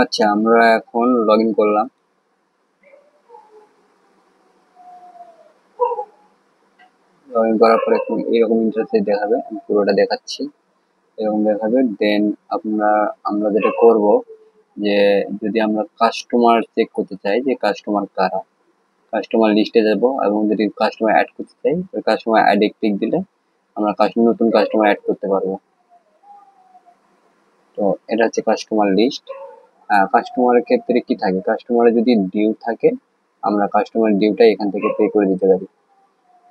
আচ্ছা, আমরা এখন লগ ইন করলাম। লগ ইন করার পরে এখন এরকম ইন্টারফেস দেখাবে, আমি পুরোটা দেখাচ্ছি। এরকম দেখাবে। দেন আমরা যেটা করব, যে যদি আমরা কাস্টমার চেক করতে চাই যে কাস্টমার কারা, কাস্টমার লিস্টে যাব এবং যদি কাস্টমার অ্যাড করতে চাই ওই কাস্টমার অ্যাডে ক্লিক দিলে আমরা নতুন কাস্টমার অ্যাড করতে পারবো। তো এটা হচ্ছে কাস্টমার লিস্ট। কাস্টমারের ক্ষেত্রে কি থাকে, কাস্টমারের যদি ডিউ থাকে আমরা কাস্টমার ডিউটা এখান থেকে পে করে দিতে পারি।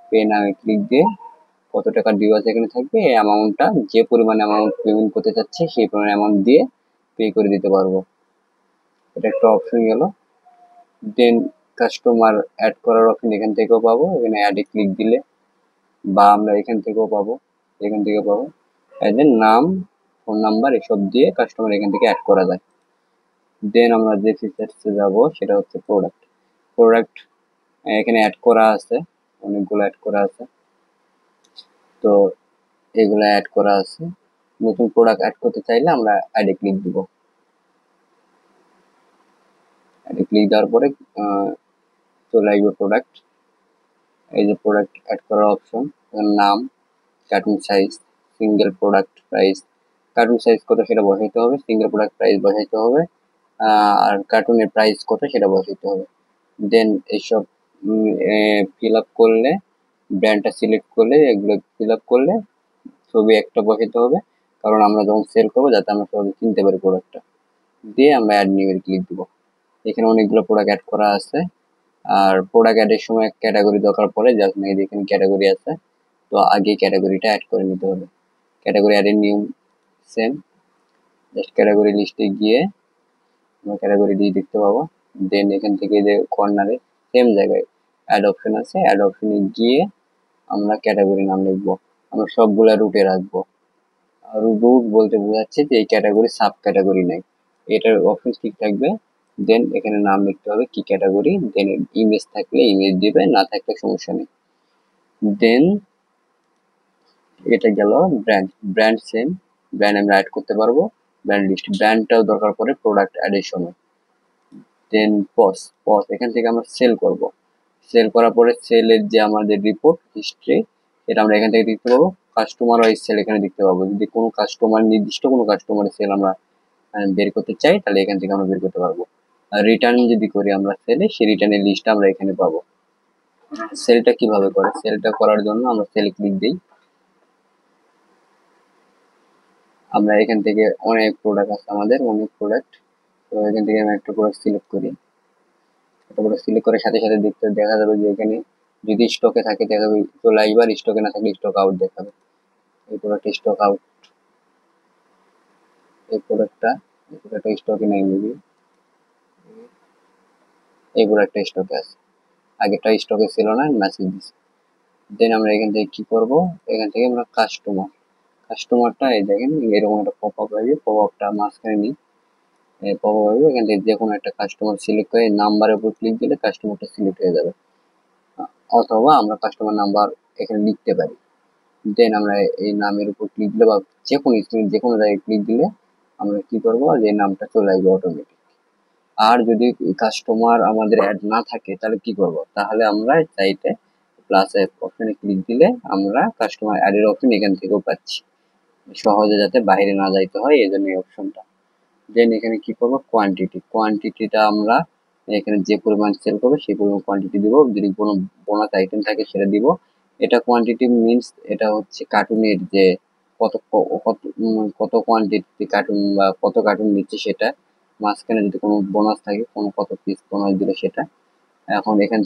পে নামে ক্লিক দিয়ে কত টাকা ডিউ আছে এখানে থাকবে, এই অ্যামাউন্টটা যে পরিমাণ অ্যামাউন্ট পেমেন্ট করতে চাচ্ছি সেই পরিমাণ অ্যামাউন্ট দিয়ে পে করে দিতে পারবো। এটা একটা অপশন গেল। দেন কাস্টমার অ্যাড করার অপশন এখান থেকেও পাবো, এখানে অ্যাডে ক্লিক দিলে, বা আমরা এখান থেকেও পাবো, এখান থেকে পাবো। দেন নাম, ফোন নাম্বার এসব দিয়ে কাস্টমার এখান থেকে অ্যাড করা যায়। দেন আমরা যে ফিচার্সে যাব সেটা হচ্ছে প্রোডাক্ট। প্রোডাক্ট এখানে অ্যাড করা আছে, অনেকগুলো অ্যাড করা আছে। তো এগুলো অ্যাড করা আছে। নতুন প্রোডাক্ট অ্যাড করতে চাইলে আমরা অ্যাডে ক্লিক দিব। অ্যাডে ক্লিক দেওয়ার পরে চলে আসবে প্রোডাক্ট। এই যে প্রোডাক্ট অ্যাড করার অপশন, নাম, cartoon size, single product price. Cartoon size কত সেটা বসাইতে হবে, সিঙ্গেল প্রোডাক্ট প্রাইস বসাইতে হবে, আর কার্টুনের প্রাইস কত সেটা বসাইতে হবে। দেন এইসব ফিল আপ করলে, ব্র্যান্ডটা সিলেক্ট করলে, এগুলো ফিল আপ করলে ছবি একটা বসাইতে হবে, কারণ আমরা যখন সেল করবো যাতে আমরা সহজে চিনতে পারি প্রোডাক্টটা। দিয়ে আমরা অ্যাড নিউ এর ক্লিক দিব। এখানে অনেকগুলো প্রোডাক্ট অ্যাড করা আছে। আর প্রোডাক্ট অ্যাডের সময় ক্যাটাগরি দরকার পড়ে, যার এখানে ক্যাটাগরি আছে, তো আগে ক্যাটাগরিটা অ্যাড করে নিতে হবে। ক্যাটাগরি অ্যাডের নিয়ম সেম, জাস্ট ক্যাটাগরি লিস্টে গিয়ে আমরা ক্যাটাগরি দিয়ে দেখতে পাবো। দেন এখান থেকে যে কর্নারে সেম জায়গায় অ্যাড অপশন আছে, অ্যাড অপশনে গিয়ে আমরা ক্যাটাগরি নাম লিখবো। আমরা সবগুলা রুটে রাখবো। আর রুট বলতে বোঝাচ্ছে যে এই ক্যাটাগরি সাব ক্যাটাগরি নেই, এটার অপশন ঠিক থাকবে। দেন এখানে নাম লিখতে হবে কি ক্যাটাগরি, দেন ইমেজ থাকলে ইমেজ দিবে, না থাকলে সমস্যা নেই। দেন এটা গেল ব্র্যান্ড। ব্র্যান্ড সেম, ব্র্যান্ড আমরা অ্যাড করতে পারবো। ব্র্যান্ড লিস্ট, ব্র্যান্ডটাও দরকার পড়ে প্রোডাক্ট অ্যাডের সময়। দেন পজ, পজ এখান থেকে আমরা সেল করব। সেল করার পরে সেলের যে আমাদের রিপোর্ট হিস্ট্রি, এটা আমরা এখান থেকে দেখতে পাবো। কাস্টমার ওয়াইজ সেল এখানে দেখতে পাবো। যদি কোনো কাস্টমার, নির্দিষ্ট কোনো কাস্টমারের সেল আমরা বের করতে চাই তাহলে এখান থেকে আমরা বের করতে পারবো। আর রিটার্ন যদি করি আমরা সেলে, সেই রিটার্নের লিস্টটা আমরা এখানে পাবো। সেলটা কিভাবে করে, সেলটা করার জন্য আমরা সেল ক্লিক দিই। আমরা এখান থেকে অনেক প্রোডাক্ট আছে, আমাদের অনেক প্রোডাক্ট। তো এখান থেকে আমি একটা প্রোডাক্ট সিলেক্ট করি। একটা প্রোডাক্ট সিলেক্ট করার সাথে সাথে দেখা যাবে যে এখানে যদি স্টকে থাকে দেখাবে চলে আসবে, স্টকে না থাকলে স্টক আউট দেখাবে। এই প্রোডাক্ট স্টক আউট, এই প্রোডাক্টটা স্টকে নেই মেবি, এই প্রোডাক্টটা স্টকে আছে, আগেরটা স্টকে ছিল না, মেসেজ দিচ্ছে। দেন আমরা এখান থেকে কি করব, এখান থেকে আমরা কাস্টমারটা এই দেখেন এরকম একটা পপ আপ আসবে, পপ আপটা মাঝখানে নিই। পপ আপ আসবে, এখান থেকে যে কোনো একটা কাস্টমার সিলেক্ট করে নাম্বারের উপর ক্লিক দিলে কাস্টমারটা সিলেক্ট হয়ে যাবে। অথবা আমরা কাস্টমার নাম্বার এখানে লিখতে পারি। দেন আমরা এই নামের উপর ক্লিক দিলে বা যে কোনো স্ক্রিন যে কোনো জায়গায় ক্লিক দিলে আমরা কি করবো, যে নামটা চলে আসবে অটোমেটিক। আর যদি কাস্টমার আমাদের অ্যাড না থাকে তাহলে কি করব, তাহলে আমরা চাইতে প্লাস অপশনে ক্লিক দিলে আমরা কাস্টমার অ্যাডের অপশন এখান থেকেও পাচ্ছি, সহজে যাতে বাইরে না যাইতে হয় এই জন্য এই অপশনটা। দেন এখানে কি করবো, কোয়ান্টিটিটা আমরা এখানে যে পরিমাণ সেল করবো সেই পরিমাণ কোয়ান্টিটি দিব। যদি কোনো বোনাস আইটেম থাকে সেটা দিব। এটা কোয়ান্টিটি মিনস এটা হচ্ছে কার্টুনের যে কত কত কত কোয়ান্টিটি কার্টুন বা কত কার্টুন নিচ্ছে সেটা। মাঝখানে যদি কোনো বোনাস থাকে, কোনো কত পিস বোনাস দিলে সেটা। এখন এখান